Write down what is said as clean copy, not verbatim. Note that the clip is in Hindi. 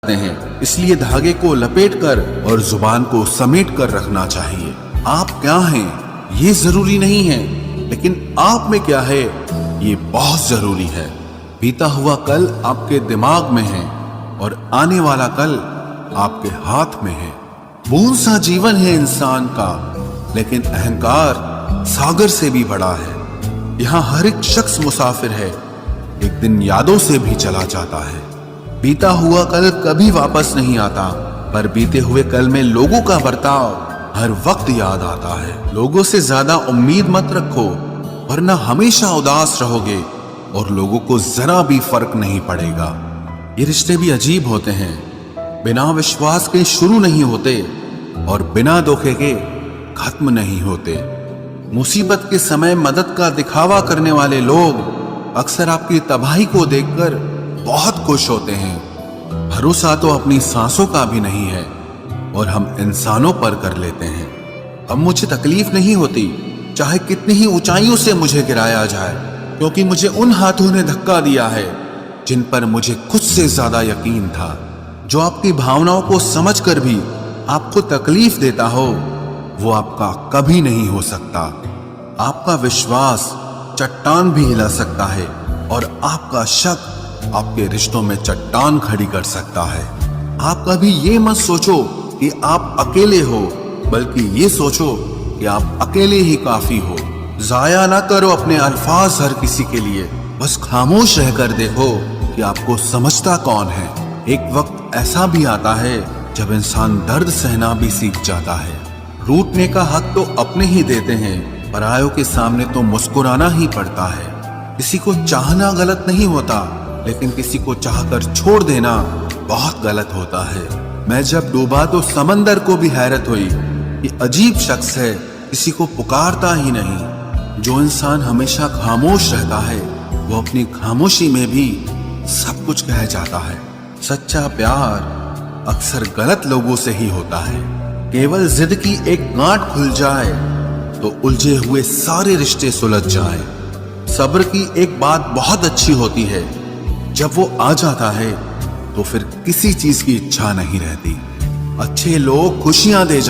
करते हैं, इसलिए धागे को लपेटकर और जुबान को समेट कर रखना चाहिए। आप क्या हैं ये जरूरी नहीं है, लेकिन आप में क्या है ये बहुत जरूरी है। बीता हुआ कल आपके दिमाग में है और आने वाला कल आपके हाथ में है। बूंद सा जीवन है इंसान का, लेकिन अहंकार सागर से भी बड़ा है। यहाँ हर एक शख्स मुसाफिर है, एक दिन यादों से भी चला जाता है। बीता हुआ कल कभी वापस नहीं आता, पर बीते हुए कल में लोगों का बर्ताव हर वक्त याद आता है। लोगों से ज्यादा उम्मीद मत रखो, वरना हमेशा उदास रहोगे और लोगों को जरा भी फर्क नहीं पड़ेगा। ये रिश्ते भी अजीब होते हैं, बिना विश्वास के शुरू नहीं होते और बिना धोखे के खत्म नहीं होते। मुसीबत के समय मदद का दिखावा करने वाले लोग अक्सर आपकी तबाही को देखकर बहुत खुश होते हैं। भरोसा तो अपनी सांसों का भी नहीं है और हम इंसानों पर कर लेते हैं। अब मुझे तकलीफ नहीं होती चाहे कितनी ही ऊंचाइयों से मुझे गिराया जाए, क्योंकि मुझे उन हाथों ने धक्का दिया है जिन पर मुझे खुद से ज्यादा यकीन था। जो आपकी भावनाओं को समझकर भी आपको तकलीफ देता हो, वो आपका कभी नहीं हो सकता। आपका विश्वास चट्टान भी हिला सकता है और आपका शक आपके रिश्तों में चट्टान खड़ी कर सकता है। आप कभी ये मत सोचो कि आप अकेले हो, बल्कि ये सोचो कि आप अकेले ही काफी हो। जाया ना करो अपने अल्फाज हर किसी के लिए, बस खामोश रहकर देखो कि आपको समझता कौन है। एक वक्त ऐसा भी आता है जब इंसान दर्द सहना भी सीख जाता है। रूठने का हक तो अपने ही देते हैं, परायों के सामने तो मुस्कुराना ही पड़ता है। किसी को चाहना गलत नहीं होता, लेकिन किसी को चाहकर छोड़ देना बहुत गलत होता है। मैं जब डूबा तो समंदर को भी हैरत हुई कि अजीब शख्स है, किसी को पुकारता ही नहीं। जो इंसान हमेशा खामोश रहता है, वो अपनी खामोशी में भी सब कुछ कह जाता है। सच्चा प्यार अक्सर गलत लोगों से ही होता है। केवल जिद की एक गांठ खुल जाए तो उलझे हुए सारे रिश्ते सुलझ जाएं। सब्र की एक बात बहुत अच्छी होती है, जब वो आ जाता है तो फिर किसी चीज की इच्छा नहीं रहती। अच्छे लोग खुशियां दे